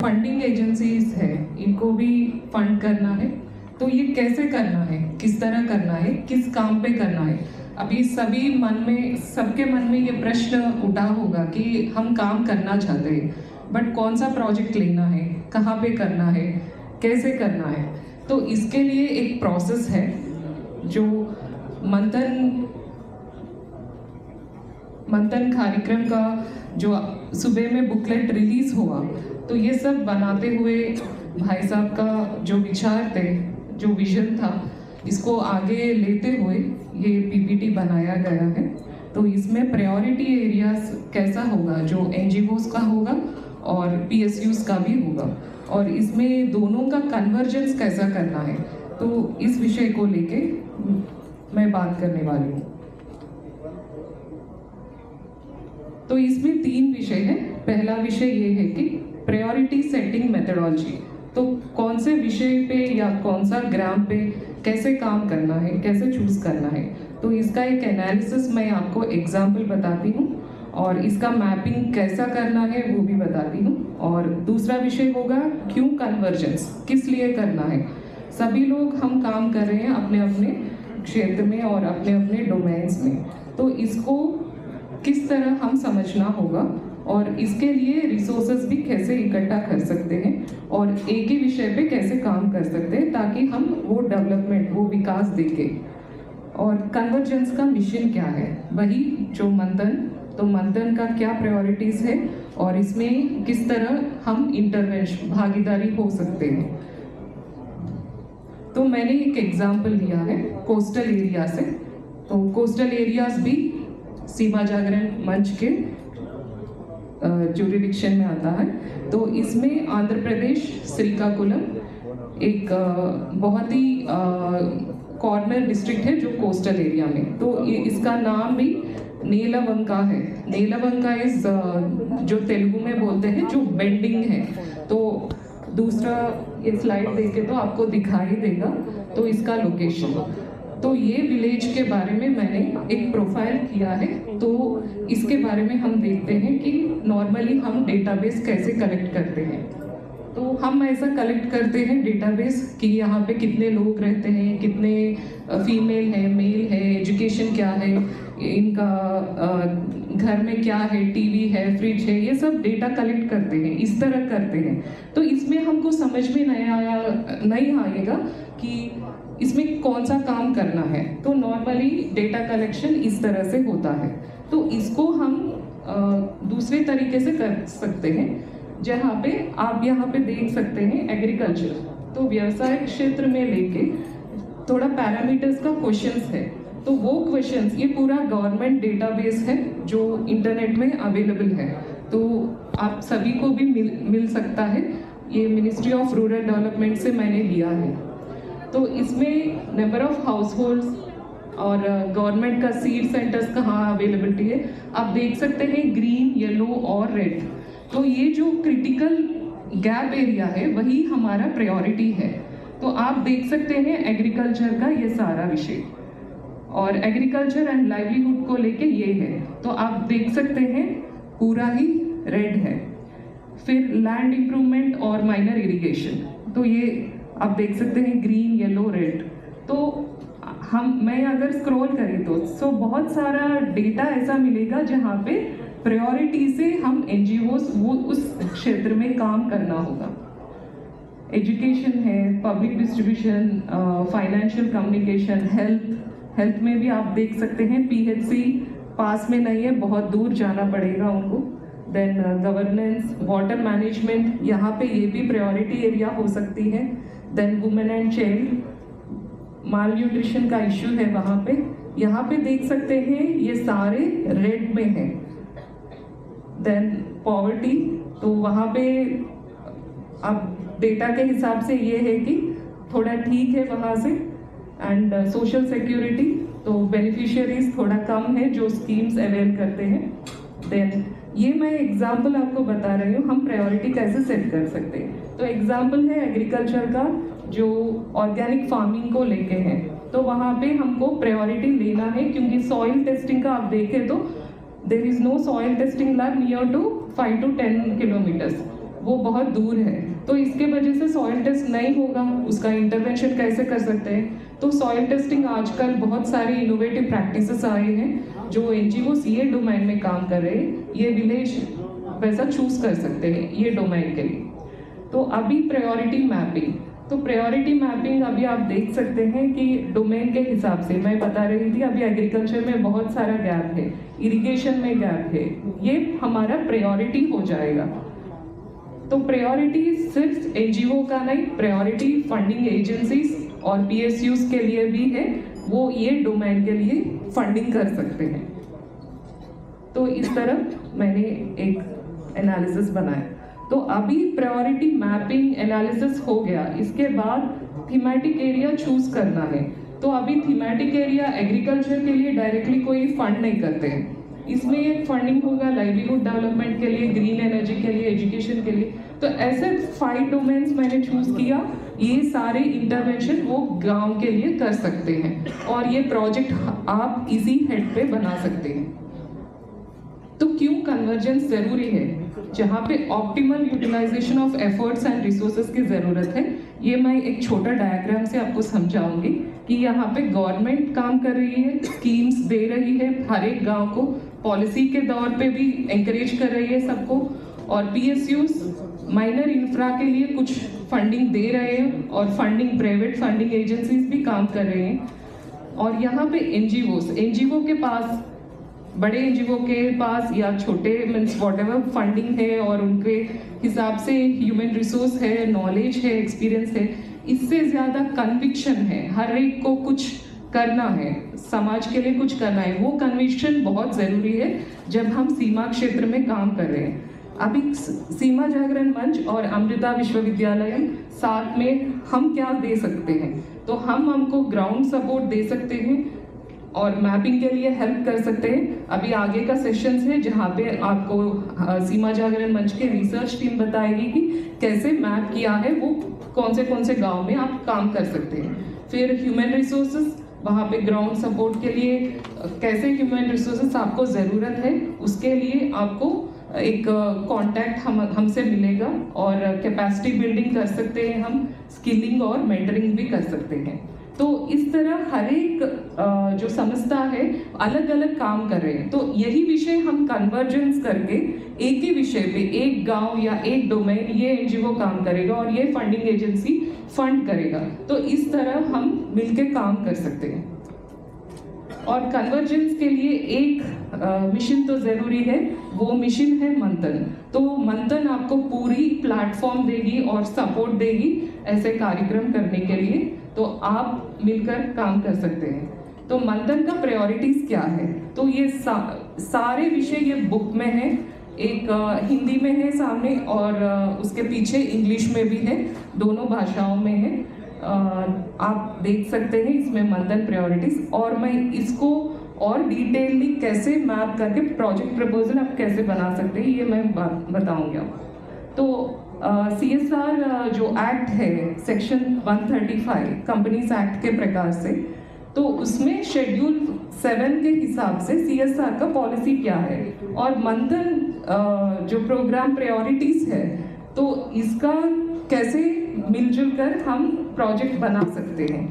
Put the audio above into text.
Funding agencies है, इनको भी फंड करना है, तो ये कैसे करना है, किस तरह करना है, किस काम पे करना है। अभी सबके मन में ये प्रश्न उठा होगा कि हम काम करना चाहते हैं, बट कौन सा प्रोजेक्ट लेना है, कहाँ पे करना है, कैसे करना है। तो इसके लिए एक प्रोसेस है जो मंथन कार्यक्रम का जो सुबह में बुकलेट रिलीज हुआ, तो ये सब बनाते हुए भाई साहब का जो विचार थे, जो विजन था, इसको आगे लेते हुए ये पीपीटी बनाया गया है। तो इसमें प्रायोरिटी एरियाज कैसा होगा, जो एनजीओज का होगा और पीएसयूज का भी होगा, और इसमें दोनों का कन्वर्जेंस कैसा करना है, तो इस विषय को लेके मैं बात करने वाली हूँ। तो इसमें 3 विषय हैं। पहला विषय ये है कि प्रायोरिटी सेटिंग मेथडोलॉजी, तो कौन से विषय पे या कौन सा ग्राम पे कैसे काम करना है, कैसे चूज करना है, तो इसका एक एनालिसिस मैं आपको एग्जाम्पल बताती हूँ, और इसका मैपिंग कैसा करना है वो भी बताती हूँ। और दूसरा विषय होगा क्यों कन्वर्जेंस, किस लिए करना है। सभी लोग हम काम कर रहे हैं अपने अपने क्षेत्र में और अपने अपने डोमेन्स में, तो इसको किस तरह हम समझना होगा और इसके लिए रिसोर्सेज भी कैसे इकट्ठा कर सकते हैं और एक ही विषय पे कैसे काम कर सकते हैं, ताकि हम वो डेवलपमेंट, वो विकास देखें। और कन्वर्जेंस का मिशन क्या है, वही जो मंथन का क्या प्रायोरिटीज है और इसमें किस तरह हम इंटरवेंशन, भागीदारी हो सकते हैं। तो मैंने एक एग्जाम्पल लिया है कोस्टल एरिया से। तो कोस्टल एरियाज भी सीमा जागरण मंच के ज्यूरिडिक्शन में आता है। तो इसमें आंध्र प्रदेश श्रीकाकुलम एक बहुत ही कॉर्नर डिस्ट्रिक्ट है जो कोस्टल एरिया में, तो इसका नाम भी नेलवंका है। नेलवंका इज जो तेलुगु में बोलते हैं जो बेंडिंग है। तो दूसरा ये स्लाइड देखे तो आपको दिखाई देगा तो इसका लोकेशन। तो ये विलेज के बारे में मैंने एक प्रोफाइल किया है। तो इसके बारे में हम देखते हैं कि नॉर्मली हम डेटाबेस कैसे कलेक्ट करते हैं। तो हम ऐसा कलेक्ट करते हैं डेटाबेस कि यहाँ पे कितने लोग रहते हैं, कितने फीमेल है, मेल है, एजुकेशन क्या है, इनका घर में क्या है, टीवी है, फ्रिज है, ये सब डेटा कलेक्ट करते हैं, इस तरह करते हैं। तो इसमें हमको समझ में नहीं आएगा कि इसमें कौन सा काम करना है। तो नॉर्मली डेटा कलेक्शन इस तरह से होता है। तो इसको हम दूसरे तरीके से कर सकते हैं, जहाँ पे आप यहाँ पे देख सकते हैं एग्रीकल्चर। तो व्यवसाय क्षेत्र में लेके थोड़ा पैरामीटर्स का क्वेश्चंस है। तो वो क्वेश्चंस, ये पूरा गवर्नमेंट डेटाबेस है जो इंटरनेट में अवेलेबल है, तो आप सभी को भी मिल सकता है। ये मिनिस्ट्री ऑफ रूरल डेवलपमेंट से मैंने लिया है। तो इसमें नंबर ऑफ हाउस होल्ड्स और गवर्नमेंट का सीड सेंटर्स कहाँ अवेलेबिलिटी है आप देख सकते हैं, ग्रीन, येलो और रेड। तो ये जो क्रिटिकल गैप एरिया है वही हमारा प्रायोरिटी है। तो आप देख सकते हैं एग्रीकल्चर का ये सारा विषय, और एग्रीकल्चर एंड लाइवलीहुड को लेके ये है। तो आप देख सकते हैं पूरा ही रेड है। फिर लैंड इंप्रूवमेंट और माइनर इरिगेशन, तो ये आप देख सकते हैं ग्रीन, येलो, रेड। तो मैं अगर स्क्रॉल करें तो बहुत सारा डेटा ऐसा मिलेगा जहाँ पे प्रायोरिटी से हम एनजीओस वो उस क्षेत्र में काम करना होगा। एजुकेशन है, public distribution, financial communication, health में भी आप देख सकते हैं पीएचसी पास में नहीं है, बहुत दूर जाना पड़ेगा उनको। देन गवर्नेंस, वाटर मैनेजमेंट, यहाँ पे ये भी प्रायोरिटी एरिया हो सकती है। Then women and child, malnutrition का इश्यू है वहाँ पे, यहाँ पे देख सकते हैं ये सारे रेड में है। देन पॉवर्टी, तो वहाँ पे अब डेटा के हिसाब से ये है कि थोड़ा ठीक है वहाँ से। एंड सोशल सिक्योरिटी, तो बेनिफिशियरीज थोड़ा कम है जो स्कीम्स अवेल करते हैं। देन ये मैं एग्जाम्पल आपको बता रही हूँ हम प्रायोरिटी कैसे सेट कर सकते हैं। तो एग्जाम्पल है एग्रीकल्चर का जो ऑर्गेनिक फार्मिंग को लेके है, तो वहाँ पे हमको प्रायोरिटी लेना है, क्योंकि सॉइल टेस्टिंग का आप देखें तो there is no soil testing lab near to 5 to 10 kilometres. वो बहुत दूर है, तो इसके वजह से सॉइल टेस्ट नहीं होगा, उसका इंटरवेंशन कैसे कर सकते हैं। तो सॉइल टेस्टिंग आजकल बहुत सारी इनोवेटिव प्रैक्टिसेस आए हैं जो एनजीओ ये डोमेन में काम कर रहे हैं, ये विलेज वैसा चूज कर सकते हैं ये डोमेन के लिए। तो अभी प्रायोरिटी मैपिंग, तो प्रायोरिटी मैपिंग अभी आप देख सकते हैं कि डोमेन के हिसाब से मैं बता रही थी, अभी एग्रीकल्चर में बहुत सारा गैप है, इरिगेशन में गैप है, ये हमारा प्रायोरिटी हो जाएगा। तो प्रायोरिटी सिर्फ एनजीओ का नहीं, प्रायोरिटी फंडिंग एजेंसीज और पीएसयूज के लिए भी है, वो ये डोमेन के लिए फंडिंग कर सकते हैं। तो इस तरह मैंने एक एनालिसिस बनाया। तो अभी प्रायोरिटी मैपिंग एनालिसिस हो गया, इसके बाद थीमेटिक एरिया चूज करना है। तो अभी थीमेटिक एरिया एग्रीकल्चर के लिए डायरेक्टली कोई फंड नहीं करते हैं, इसमें एक फंडिंग होगा लाइवलीहुड डेवलपमेंट के लिए, ग्रीन एनर्जी के लिए, एजुकेशन के लिए। तो ऐसे 5 डोमेन्स मैंने चूज किया, ये सारे इंटरवेंशन वो गांव के लिए कर सकते हैं और ये प्रोजेक्ट आप इजी हेड पे बना सकते हैं। तो क्यों कन्वर्जेंस जरूरी है, जहाँ पे optimal utilisation of efforts and resources की जरूरत है, ये मैं एक छोटा डायग्राम से आपको समझाऊंगी कि यहाँ पे गवर्नमेंट काम कर रही है, स्कीम्स दे रही है हर एक गांव को, पॉलिसी के दौर पे भी एंकरेज कर रही है सबको, और पीएसयूज माइनर इंफ्रा के लिए कुछ फंडिंग दे रहे हैं और फंडिंग प्राइवेट फंडिंग एजेंसीज भी काम कर रहे हैं। और यहाँ पे एनजीओ के पास, बड़े एनजीओ के पास या छोटे मीन्स व्हाटएवर फंडिंग है और उनके हिसाब से ह्यूमन रिसोर्स है, नॉलेज है, एक्सपीरियंस है, इससे ज़्यादा कन्विक्शन है, हर एक को कुछ करना है, समाज के लिए कुछ करना है। वो कन्विक्शन बहुत ज़रूरी है जब हम सीमा क्षेत्र में काम कर रहे हैं। अभी सीमा जागरण मंच और अमृता विश्वविद्यालय साथ में हम क्या दे सकते हैं, तो हमको ग्राउंड सपोर्ट दे सकते हैं और मैपिंग के लिए हेल्प कर सकते हैं। अभी आगे का सेशंस है जहाँ पे आपको सीमा जागरण मंच के रिसर्च टीम बताएगी कि कैसे मैप किया है, वो कौन से गांव में आप काम कर सकते हैं। फिर ह्यूमन रिसोर्सेज, वहाँ पे ग्राउंड सपोर्ट के लिए कैसे ह्यूमन रिसोर्सेज आपको ज़रूरत है, उसके लिए आपको एक कांटेक्ट हमसे मिलेगा और कैपेसिटी बिल्डिंग कर सकते हैं हम, स्किलिंग और मेंटरिंग भी कर सकते हैं। तो इस तरह हर एक जो संस्था है अलग अलग काम कर रहे हैं, तो यही विषय हम कन्वर्जेंस करके एक ही विषय पे, एक गांव या एक डोमेन, ये एनजीओ काम करेगा और ये फंडिंग एजेंसी फंड करेगा। तो इस तरह हम मिलके काम कर सकते हैं। और कन्वर्जेंस के लिए एक मिशन तो जरूरी है, वो मिशन है मंथन। तो मंथन आपको पूरी प्लेटफॉर्म देगी और सपोर्ट देगी ऐसे कार्यक्रम करने के लिए, तो आप मिलकर काम कर सकते हैं। तो मंथन का प्रायोरिटीज क्या है, तो ये सारे विषय ये बुक में है, एक हिंदी में है सामने और उसके पीछे इंग्लिश में भी है, दोनों भाषाओं में है। आप देख सकते हैं इसमें मंथन प्रायोरिटीज, और मैं इसको और डिटेलली कैसे मैप करके प्रोजेक्ट प्रपोजल आप कैसे बना सकते हैं ये मैं बताऊंगी आपको। तो CSR जो एक्ट है सेक्शन 135 कंपनीज एक्ट के प्रकार से, तो उसमें शेड्यूल 7 के हिसाब से CSR का पॉलिसी क्या है और मंथन जो प्रोग्राम प्रायोरिटीज है, तो इसका कैसे मिलजुल कर हम प्रोजेक्ट बना सकते हैं।